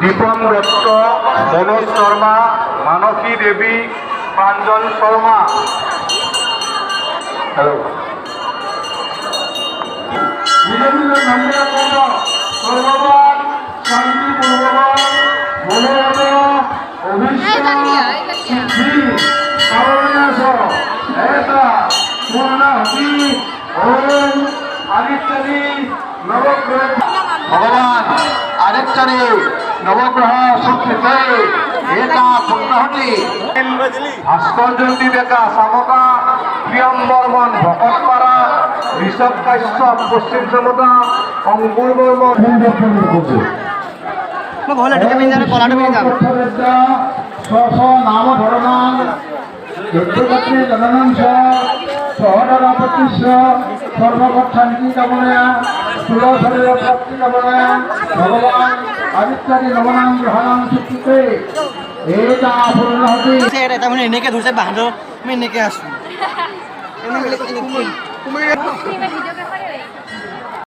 দীপন দত্ত, মনোজ শর্মা, মানসী দেবী, প্রাঞ্জন Sharma. Hello সর্ববান শান্তি পূর্ববান মনোরথ অভিষেক সিদ্ধি কারণাস এটা পূর্ণাহতি ওম আদিত্যনি নবগ্রহ ভগবান আদিত্যনি নবগ্রহ শক্তিতে এটা পূর্ণাহতি ভাস্করজ্যোতি ডেকা শামকা প্রিয়ম বর্মন ভকতপাড়া ঋষভ কাশ্যপ পশ্চিম সমতা অঙ্কুর বর্মন নাম ধরমান যজ্ঞপত্নী জননংস সহদরাপতিস্য সর্বপক্ষান্তি কামনায়া স্থূলশরীর প্রাপ্তি কামনায়া ভগবান আদিত্যাদি নবনাম গ্রহণাম চুক্তিতে এটা পূর্ণ হতে এটা মানে এনেকে ধরছে বাহাদুর আমি এনেকে আসুন